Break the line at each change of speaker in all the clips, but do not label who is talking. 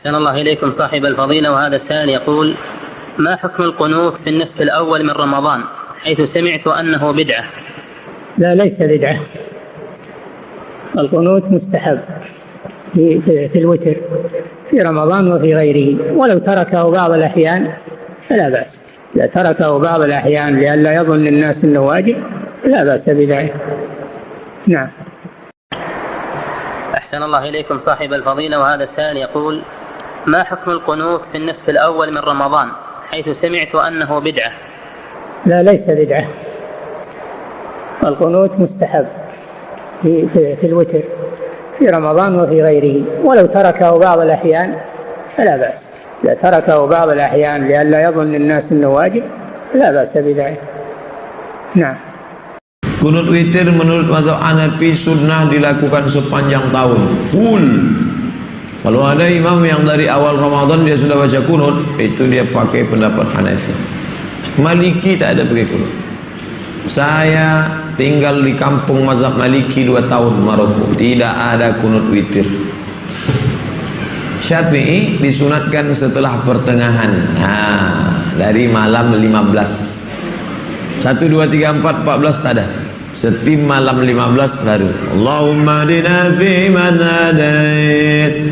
أحسن الله إليكم صاحب الفضيلة. وهذا السائل يقول: ما حكم القنوت في النصف الأول من رمضان، حيث سمعت أنه بدعة؟
لا، ليس بدعة. القنوت مستحب في الوتر في رمضان وفي غيره، ولو تركه بعض الأحيان فلا بأس. إذا تركه بعض الأحيان لئلا يظن الناس أنه واجب لا بأس بذلك. نعم.
أحسن الله إليكم صاحب الفضيلة. وهذا السائل يقول: ما حكم القنوت في النصف الأول من رمضان، حيث سمعت أنه بدعة؟
لا، ليس بدعة. القنوت مستحب في الوتر في رمضان وفي غيره، ولو تركه بعض الأحيان فلا بأس. إذا تركه بعض الأحيان لئلا يظن الناس أنه واجب لا بأس بذلك. نعم.
Kunut witir menurut mazhab Hanafi sunnah dilakukan sepanjang tahun full. Kalau ada imam yang dari awal Ramadan dia sudah baca kunut, itu dia pakai pendapat Hanafi. Maliki tak ada pakai kunut. Saya tinggal di kampung mazhab Maliki 2 tahun Maroko, tidak ada kunut witir. Syafi'i disunatkan setelah pertengahan, dari malam 15. 1, 2, 3, 4, 14 tak ada. Setiap malam 15 baru Allahumma adina fi man hadait.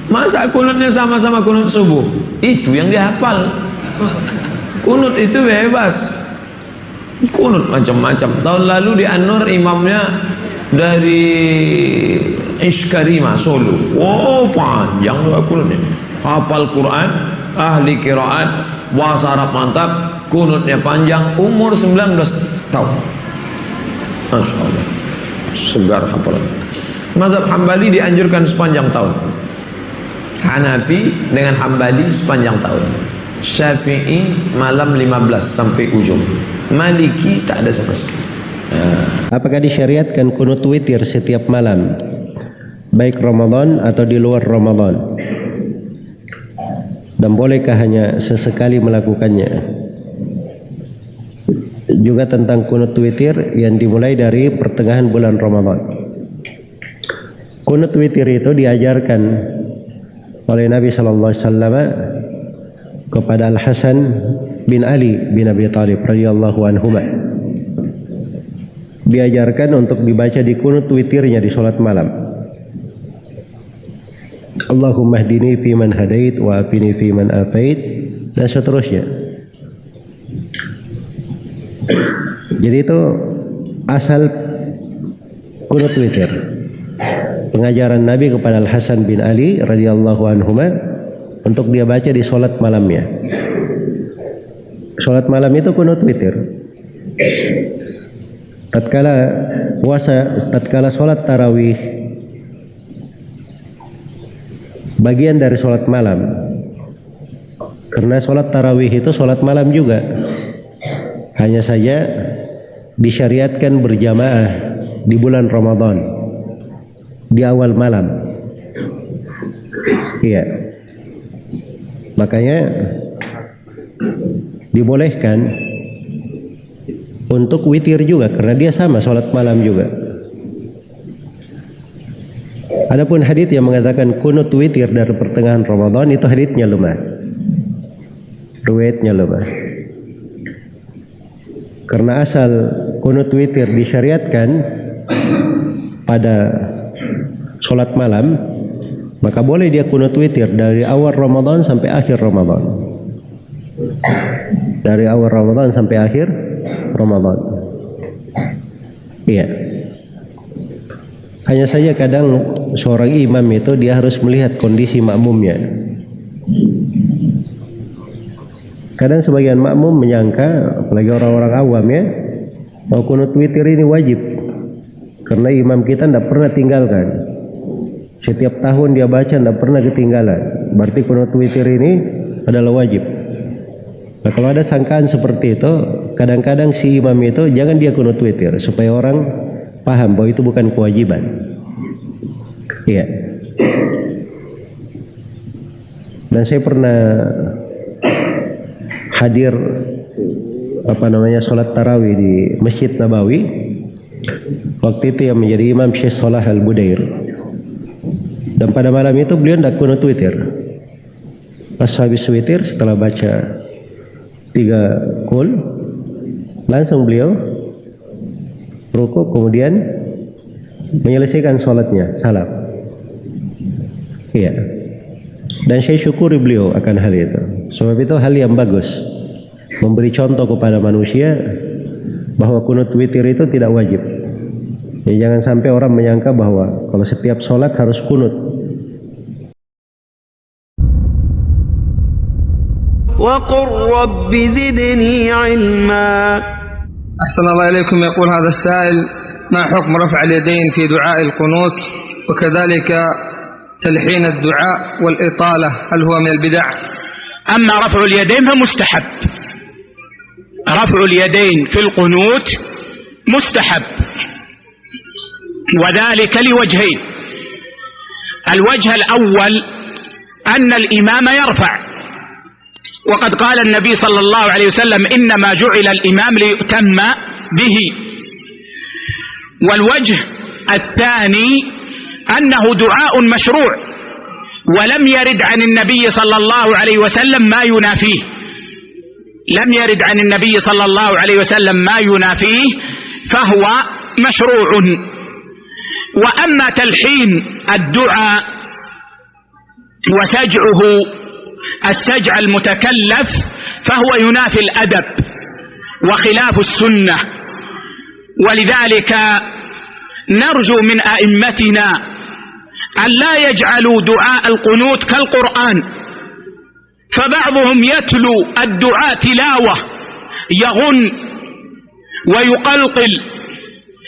Masa kunutnya sama-sama kunut subuh? Itu yang dihafal. Kunut itu bebas. Kunut macam-macam. Tahun lalu di An-Nur imamnya dari Ishkarima Solo. Oh, panjang doa kunutnya. Hafal Quran, ahli qiraat, bahasa Arab mantap, kunutnya panjang, umur 19 tahun. Masya Allah, segar hafalan. Mazhab Hambali dianjurkan sepanjang tahun. Hanafi dengan Hambali sepanjang tahun. Syafi'i malam 15 sampai ujung. Maliki tak ada sama sekali.
Apakah disyariatkan kunut witir setiap malam, baik Ramadan atau di luar Ramadan? Dan bolehkah hanya sesekali melakukannya? Juga tentang kunut witir yang dimulai dari pertengahan bulan Ramadan. Kunut witir itu diajarkan oleh Nabi sallallahu alaihi wasallam kepada Al Hasan bin Ali bin Abi Thalib radhiyallahu anhuma. Diajarkan untuk dibaca di kunut witirnya di salat malam. Allahumma hdini fi man hadait wa afini fi man afait, dan seterusnya. Jadi itu asal kunut witir. Pengajaran Nabi kepada Al Hasan bin Ali radhiyallahu anhuma untuk dia baca di salat malamnya. Salat malam itu kunut witir. Tatkala puasa, tatkala salat tarawih, bagian dari salat malam. Karena salat tarawih itu salat malam juga. Hanya saja disyariatkan berjamaah di bulan Ramadan di awal malam. Iya. Makanya dibolehkan untuk witir juga karena dia sama salat malam juga. Adapun hadits yang mengatakan kunut witir dari pertengahan Ramadan itu haditsnya lemah. Riwayatnya lemah. Karena asal kunut witir disyariatkan pada sholat malam, maka boleh dia kunut witir dari awal Ramadan sampai akhir Ramadan. Dari awal Ramadan sampai akhir Ramadan. Iya. Hanya saja kadang seorang imam itu dia harus melihat kondisi makmumnya. Kadang sebagian makmum menyangka, apalagi orang-orang awam ya, bahwa kunut witir ini wajib. Karena imam kita tidak pernah tinggalkan. Setiap tahun dia baca tidak pernah ketinggalan. Berarti kunut witir ini adalah wajib. Nah, kalau ada sangkaan seperti itu, kadang-kadang si imam itu jangan dia kunut witir supaya orang paham bahwa itu bukan kewajiban. Iya. Dan saya pernah hadir sholat tarawih di Masjid Nabawi. Waktu itu yang menjadi imam Syekh Salah Al-Budair. Dan pada malam itu beliau tidak kunut witir. Pas habis witir setelah baca 3 qul, langsung beliau rukuk, kemudian menyelesaikan sholatnya, salam. Iya. Dan saya syukuri beliau akan hal itu. Sebab itu hal yang bagus, memberi contoh kepada manusia bahwa kunut witir itu tidak wajib. Ya, jangan sampai orang menyangka bahwa kalau setiap sholat harus kunut.
وقل رب زدني علما.
أحسن الله إليكم. يقول هذا السائل: ما حكم رفع اليدين في دعاء القنوت وكذلك تلحين الدعاء والإطالة، هل هو من البدع؟
أما رفع اليدين فمستحب، رفع اليدين في القنوت مستحب، وذلك لوجهين. الوجه الأول أن الإمام يرفع، وقد قال النبي صلى الله عليه وسلم: إنما جعل الإمام ليؤتم به. والوجه الثاني أنه دعاء مشروع، ولم يرد عن النبي صلى الله عليه وسلم ما ينافيه، لم يرد عن النبي صلى الله عليه وسلم ما ينافيه، فهو مشروع. وأما تلحين الدعاء وسجعه السجع المتكلف فهو ينافي الأدب وخلاف السنة، ولذلك نرجو من أئمتنا أن لا يجعلوا دعاء القنوت كالقرآن، فبعضهم يتلو الدعاء تلاوة يغن ويقلقل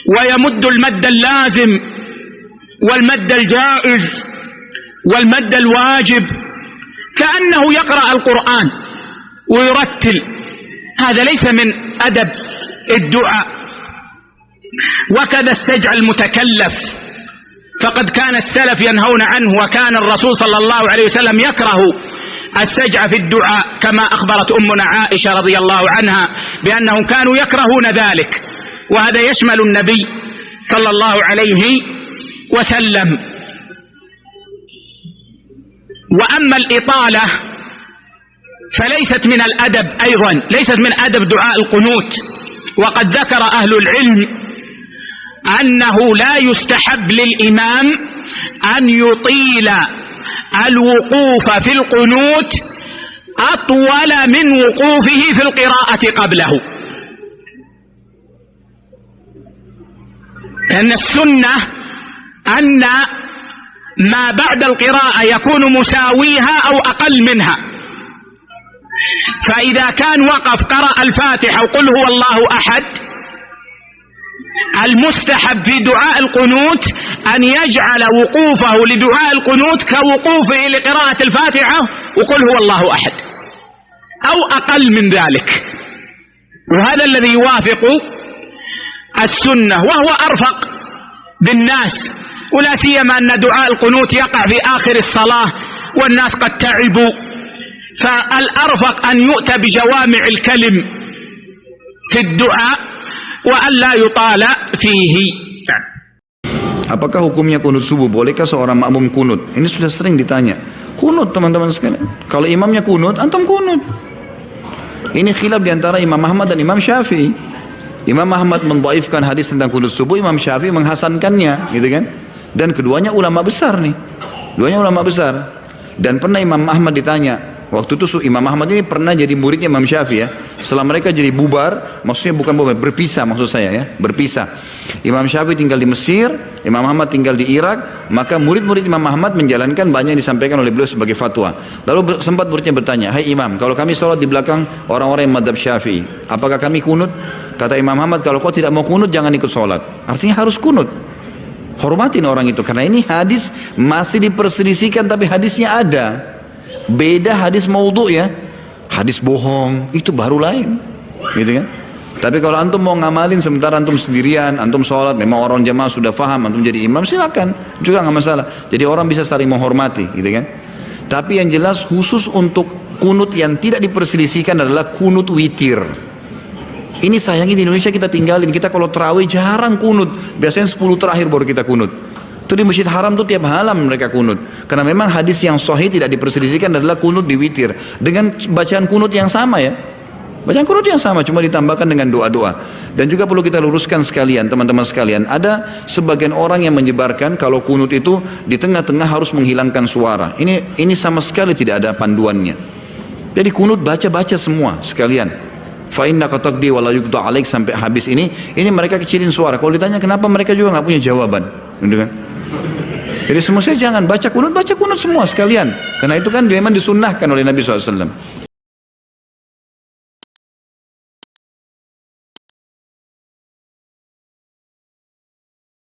ويمد المد اللازم والمد الجائز والمد الواجب كأنه يقرأ القرآن ويرتل، هذا ليس من أدب الدعاء. وكذا السجع المتكلف، فقد كان السلف ينهون عنه، وكان الرسول صلى الله عليه وسلم يكره السجع في الدعاء، كما أخبرت أمنا عائشة رضي الله عنها بأنهم كانوا يكرهون ذلك، وهذا يشمل النبي صلى الله عليه وسلم. وأما الإطالة فليست من الأدب أيضا، ليست من أدب دعاء القنوت، وقد ذكر أهل العلم أنه لا يستحب للإمام أن يطيل الوقوف في القنوت أطول من وقوفه في القراءة قبله، لأن السنة أن ما بعد القراءة يكون مساويها أو أقل منها. فإذا كان وقف قرأ الفاتحة وقل هو الله أحد، المستحب في دعاء القنوت أن يجعل وقوفه لدعاء القنوت كوقوفه لقراءة الفاتحة وقل هو الله أحد أو أقل من ذلك، وهذا الذي يوافق السنة وهو أرفق بالناس، ولا سيما أن دعاء القنوت يقع في آخر الصلاة والناس قد تعبوا، فالأرفق أن يؤتى بجوامع الكلم في الدعاء وأن لا يطال فيه.
Apakah hukumnya kunut subuh? Bolehkah seorang makmum kunut? Ini sudah sering ditanya. Kunut teman-teman sekalian. Kalau imamnya kunut, antum kunut. Ini khilaf diantara Imam Ahmad dan Imam Syafi'i. Imam Ahmad mendhaifkan hadis tentang kunut subuh, Imam Syafi'i menghasankannya, gitu kan? Dan keduanya ulama besar nih. Keduanya ulama besar. Dan pernah Imam Ahmad ditanya, waktu itu Imam Ahmad ini pernah jadi muridnya Imam Syafi'i ya. Setelah mereka jadi bubar, maksudnya bukan bubar, berpisah maksud saya ya, berpisah. Imam Syafi'i tinggal di Mesir, Imam Ahmad tinggal di Irak, maka murid-murid Imam Ahmad menjalankan banyak yang disampaikan oleh beliau sebagai fatwa. Lalu sempat muridnya bertanya, "Hai Imam, kalau kami sholat di belakang orang-orang yang madhab Syafi'i, apakah kami kunut?" Kata Imam Ahmad, "Kalau kau tidak mau kunut, jangan ikut sholat." Artinya harus kunut. Hormatin orang itu, karena ini hadis masih diperselisihkan, tapi hadisnya ada. Beda hadis maudhu ya, hadis bohong itu baru lain, gitu kan? Tapi kalau antum mau ngamalin sementara antum sendirian, antum sholat, memang orang jamaah sudah faham, antum jadi imam, silakan, juga nggak masalah. Jadi orang bisa saling menghormati, gitu kan? Tapi yang jelas khusus untuk kunut yang tidak diperselisihkan adalah kunut witir. Ini sayangnya di Indonesia kita tinggalin. Kita kalau tarawih jarang kunut, biasanya 10 terakhir baru kita kunut. Itu di Masjid Haram tuh tiap malam mereka kunut. Karena memang hadis yang sahih tidak diperselisihkan adalah kunut di witir. Dengan bacaan kunut yang sama ya. Bacaan kunut yang sama, cuma ditambahkan dengan doa-doa. Dan juga perlu kita luruskan sekalian, teman-teman sekalian. Ada sebagian orang yang menyebarkan kalau kunut itu di tengah-tengah harus menghilangkan suara. Ini sama sekali tidak ada panduannya. Jadi kunut baca-baca semua sekalian. Fa innaka taqdi wa la yuqda alaik sampai habis ini mereka kecilin suara. Kalau ditanya kenapa, mereka juga nggak punya jawaban. Gitu kan? Jadi semua saya jangan baca kunut semua sekalian. Karena itu kan memang disunnahkan oleh Nabi SAW.